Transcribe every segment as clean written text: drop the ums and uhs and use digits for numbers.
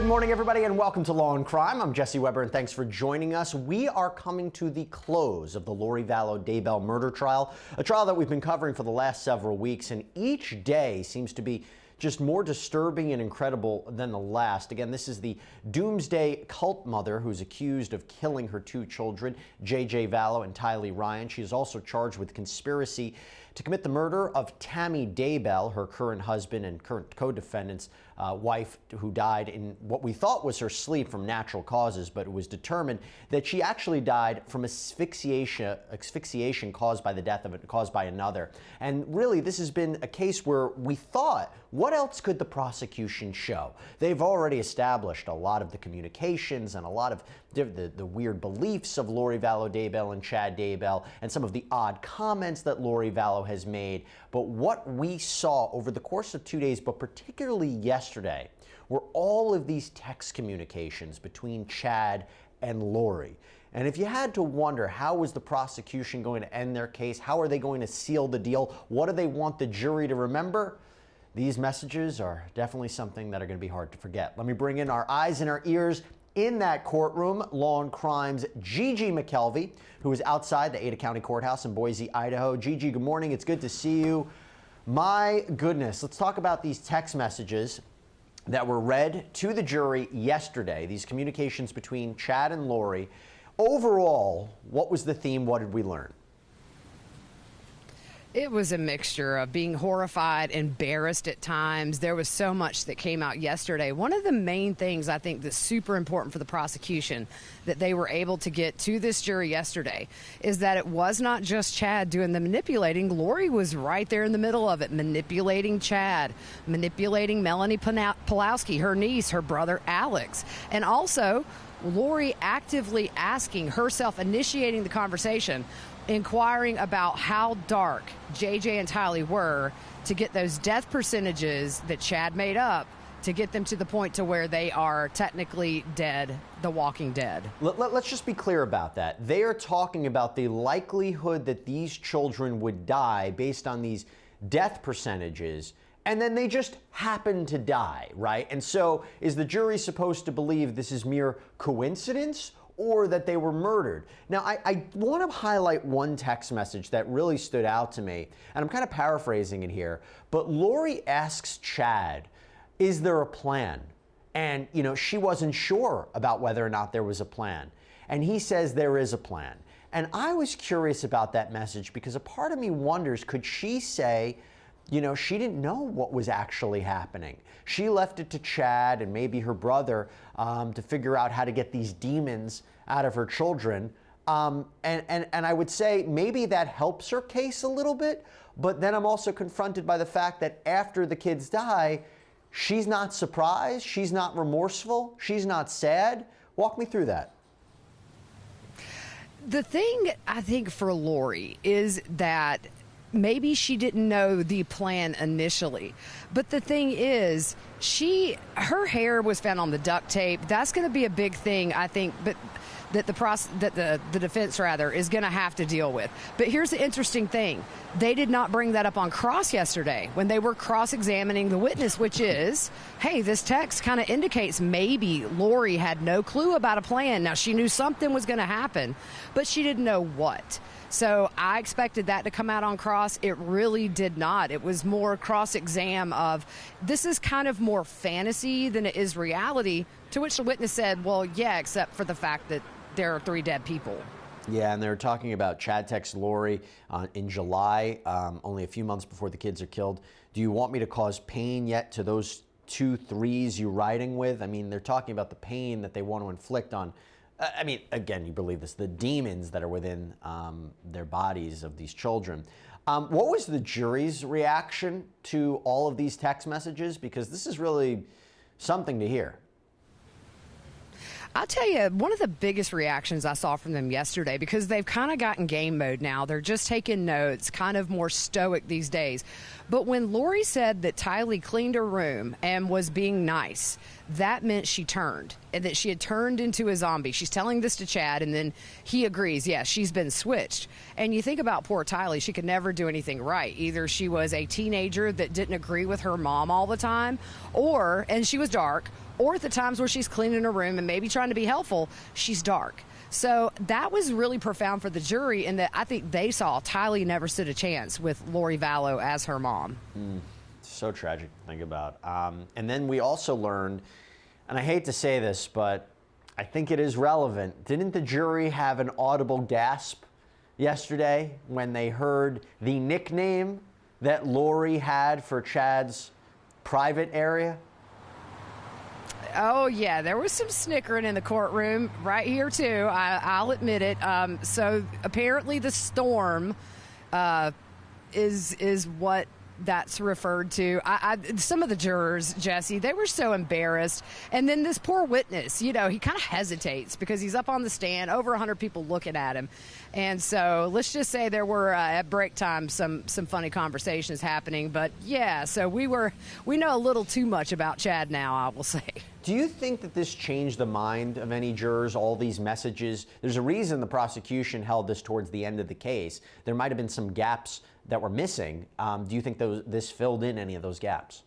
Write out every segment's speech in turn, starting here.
Good morning, everybody, and welcome to Law and Crime. I'm Jesse Weber, and thanks for joining us. We are coming to the close of the Lori Vallow Daybell murder trial, a trial that we've been covering for the last several weeks, and each day seems to be just more disturbing and incredible than the last. Again, this is the Doomsday cult mother who's accused of killing her two children, J.J. Vallow and Tylee Ryan. She is also charged with conspiracy to commit the murder of Tammy Daybell, her current husband and current co-defendant's wife, who died in what we thought was her sleep from natural causes, but it was determined that she actually died from asphyxiation caused by the death of caused by another. And really, this has been a case where we thought, what else could the prosecution show? They've already established a lot of the communications and a lot of the weird beliefs of Lori Vallow Daybell and Chad Daybell and some of the odd comments that Lori Vallow has made. But what we saw over the course of 2 days, but particularly yesterday, were all of these text communications between Chad and Lori. And if you had to wonder, how was the prosecution going to end their case? How are they going to seal the deal? What do they want the jury to remember? These messages are definitely something that are going to be hard to forget. Let me bring in our eyes and our ears in that courtroom, Law and Crime's Gigi McKelvey, who is outside the Ada County Courthouse in Boise, Idaho. Gigi, good morning. It's good to see you. My goodness, let's talk about these text messages that were read to the jury yesterday, these communications between Chad and Lori. Overall, what was the theme? What did we learn? It was a mixture of being horrified, embarrassed at times. There was so much that came out yesterday. One of the main things I think that's super important for the prosecution that they were able to get to this jury yesterday is that it was not just Chad doing the manipulating. Lori was right there in the middle of it, manipulating Chad, manipulating Melanie Pulowski, her niece, her brother Alex, and also Lori actively asking herself, initiating the conversation, inquiring about how dark J.J. and Tylee were to get those death percentages that Chad made up to get them to the point to where they are technically dead, the walking dead. Let's just be clear about that. They are talking about the likelihood that these children would die based on these death percentages, and then they just happen to die, right? And so is the jury supposed to believe this is mere coincidence, or that they were murdered? Now, I want to highlight one text message that really stood out to me, and I'm kind of paraphrasing it here, but Lori asks Chad, is there a plan? And, you know, she wasn't sure about whether or not there was a plan. And he says there is a plan. And I was curious about that message because a part of me wonders, could she say, you know, she didn't know what was actually happening. She left it to Chad and maybe her brother to figure out how to get these demons out of her children. And I would say maybe that helps her case a little bit, but then I'm also confronted by the fact that after the kids die, she's not surprised, she's not remorseful, she's not sad. Walk me through that. The thing I think for Lori is that maybe she didn't know the plan initially, but the thing is, her hair was found on the duct tape. That's going to be a big thing, I think, but that the defense rather is going to have to deal with. But here's the interesting thing: they did not bring that up on cross yesterday when they were cross-examining the witness, which is, hey, this text kind of indicates maybe Lori had no clue about a plan. Now, she knew something was going to happen, but she didn't know what. So I expected that to come out on cross. It really did not. It was more cross-exam of, this is kind of more fantasy than it is reality, to which the witness said, well, yeah, except for the fact that there are 3 dead people. Yeah, and they were talking about Chad texts Lori in July, only a few months before the kids are killed. Do you want me to cause pain yet to those 2 threes you're riding with? I mean, they're talking about the pain that they want to inflict on, I mean, again, you believe this, the demons that are within their bodies of these children. What was the jury's reaction to all of these text messages? Because this is really something to hear. I'll tell you, one of the biggest reactions I saw from them yesterday, because they've kind of gotten game mode now. They're just taking notes, kind of more stoic these days. But when Lori said that Tylee cleaned her room and was being nice, that meant she turned, and that she had turned into a zombie. She's telling this to Chad, and then he agrees, yes, she's been switched. And you think about poor Tylee, she could never do anything right. Either she was a teenager that didn't agree with her mom all the time, and she was dark, or at the times where she's cleaning her room and maybe trying to be helpful, she's dark. So that was really profound for the jury, in that I think they saw Tylee never stood a chance with Lori Vallow as her mom. So tragic to think about. And then we also learned, and I hate to say this, but I think it is relevant. Didn't the jury have an audible gasp yesterday when they heard the nickname that Lori had for Chad's private area? Oh, yeah, there was some snickering in the courtroom right here, too. I'll admit it. So apparently the storm is what that's referred to. Some of the jurors, Jesse, they were so embarrassed. And then this poor witness, he kind of hesitates because he's up on the stand, over 100 people looking at him. And so let's just say there were, at break time, some funny conversations happening. But, yeah, so we know a little too much about Chad now, I will say. Do you think that this changed the mind of any jurors, all these messages? There's a reason the prosecution held this towards the end of the case. There might have been some gaps that were missing. Do you think this filled in any of those gaps?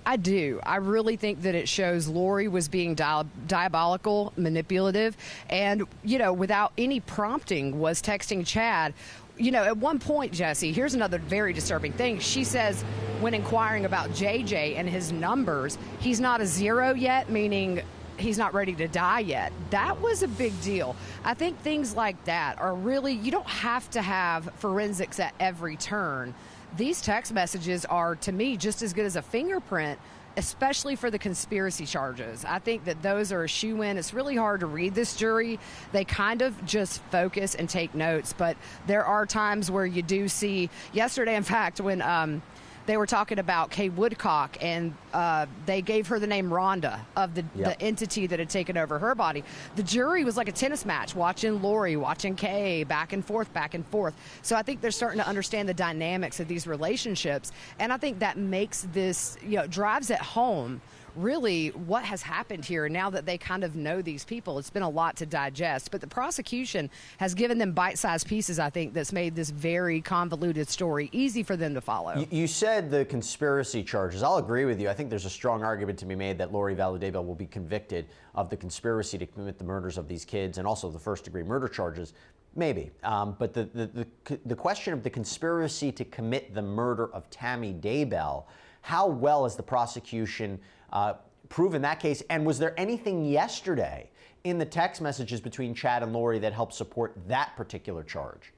I do. I really think that it shows Lori was being diabolical, manipulative, and, without any prompting was texting Chad. At one point, Jesse, here's another very disturbing thing. She says, when inquiring about J.J. and his numbers, he's not a 0 yet, meaning he's not ready to die yet. That was a big deal. I think things like that are really, you don't have to have forensics at every turn. These text messages are, to me, just as good as a fingerprint, especially for the conspiracy charges. I think that those are a shoe-in. It's really hard to read this jury. They kind of just focus and take notes, but there are times where you do see, yesterday, in fact, when they were talking about Kay Woodcock, and they gave her the name Rhonda of the entity that had taken over her body. The jury was like a tennis match, watching Lori, watching Kay, back and forth, back and forth. So I think they're starting to understand the dynamics of these relationships, and I think that makes this, drives it home really what has happened here. Now that they kind of know these people, it's been a lot to digest, but the prosecution has given them bite-sized pieces, I think, that's made this very convoluted story easy for them to follow. You said the conspiracy charges. I'll agree with you. I think there's a strong argument to be made that Lori Vallow Daybell will be convicted of the conspiracy to commit the murders of these kids and also the first-degree murder charges. Maybe. But the question of the conspiracy to commit the murder of Tammy Daybell, how well has the prosecution proven that case? And was there anything yesterday in the text messages between Chad and Lori that helped support that particular charge?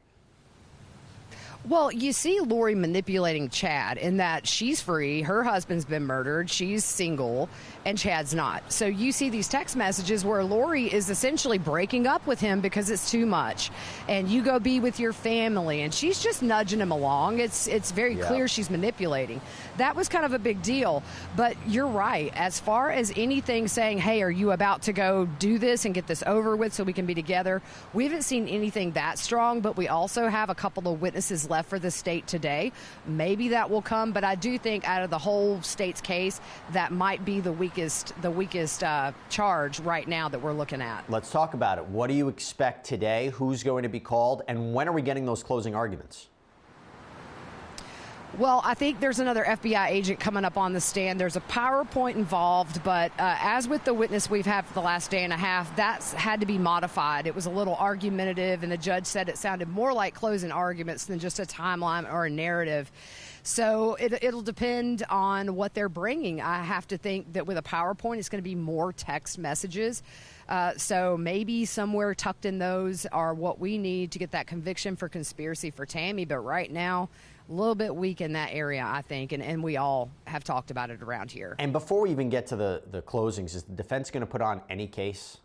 Well, you see Lori manipulating Chad in that she's free, her husband's been murdered, she's single, and Chad's not. So you see these text messages where Lori is essentially breaking up with him because it's too much, and you go be with your family, and she's just nudging him along. It's very clear she's manipulating. That was kind of a big deal, but you're right. As far as anything saying, hey, are you about to go do this and get this over with so we can be together, we haven't seen anything that strong, but we also have a couple of witnesses left for the state today. Maybe that will come, but I do think out of the whole state's case, that might be the weakest charge right now that we're looking at. Let's talk about it. What do you expect today? Who's going to be called? And when are we getting those closing arguments? Well, I think there's another FBI agent coming up on the stand. There's a PowerPoint involved, but as with the witness we've had for the last day and a half, that's had to be modified. It was a little argumentative, and the judge said it sounded more like closing arguments than just a timeline or a narrative. So it'll depend on what they're bringing. I have to think that with a PowerPoint, it's going to be more text messages. So maybe somewhere tucked in those are what we need to get that conviction for conspiracy for Tammy. But right now, a little bit weak in that area, I think, and we all have talked about it around here. And before we even get to the closings, is the defense going to put on any case?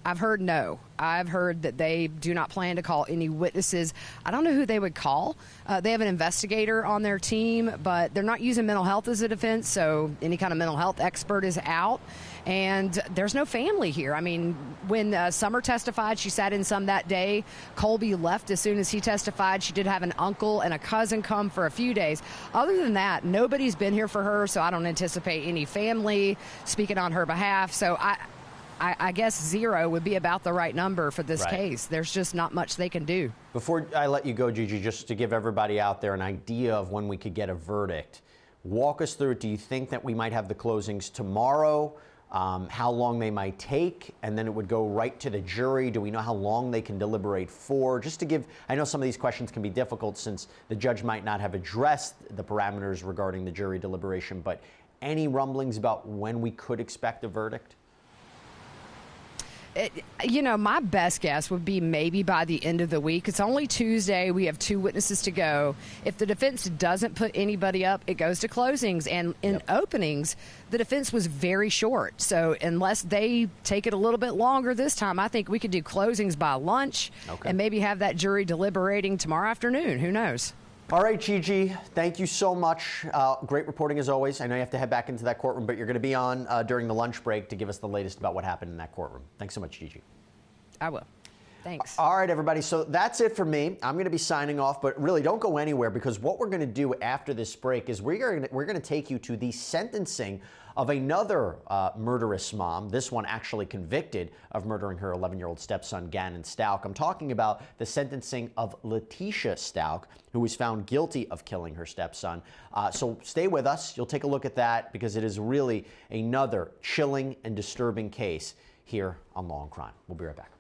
I've heard no. I've heard that they do not plan to call any witnesses. I don't know who they would call. They have an investigator on their team, but they're not using mental health as a defense, so any kind of mental health expert is out. And there's no family here. I mean, when Summer testified, she sat in some that day. Colby left as soon as he testified. She did have an uncle and a cousin come for a few days. Other than that, nobody's been here for her, so I don't anticipate any family speaking on her behalf. So I guess 0 would be about the right number for this case. There's just not much they can do. Before I let you go, Gigi, just to give everybody out there an idea of when we could get a verdict, walk us through it. Do you think that we might have the closings tomorrow? How long they might take, and then it would go right to the jury? Do we know how long they can deliberate for? Just to give, I know some of these questions can be difficult since the judge might not have addressed the parameters regarding the jury deliberation, but any rumblings about when we could expect a verdict? My best guess would be maybe by the end of the week. It's only Tuesday. We have 2 witnesses to go. If the defense doesn't put anybody up, it goes to closings. And in openings, the defense was very short. So unless they take it a little bit longer this time, I think we could do closings by lunch and maybe have that jury deliberating tomorrow afternoon. Who knows? All right, Gigi, thank you so much. Great reporting as always. I know you have to head back into that courtroom, but you're going to be on during the lunch break to give us the latest about what happened in that courtroom. Thanks so much, Gigi. I will. Thanks. All right, everybody. So that's it for me. I'm going to be signing off, but really don't go anywhere, because what we're going to do after this break is we're going to take you to the sentencing of another murderous mom, this one actually convicted of murdering her 11-year-old stepson, Gannon Stauch. I'm talking about the sentencing of Letitia Stauch, who was found guilty of killing her stepson. So stay with us. You'll take a look at that, because it is really another chilling and disturbing case here on Law and Crime. We'll be right back.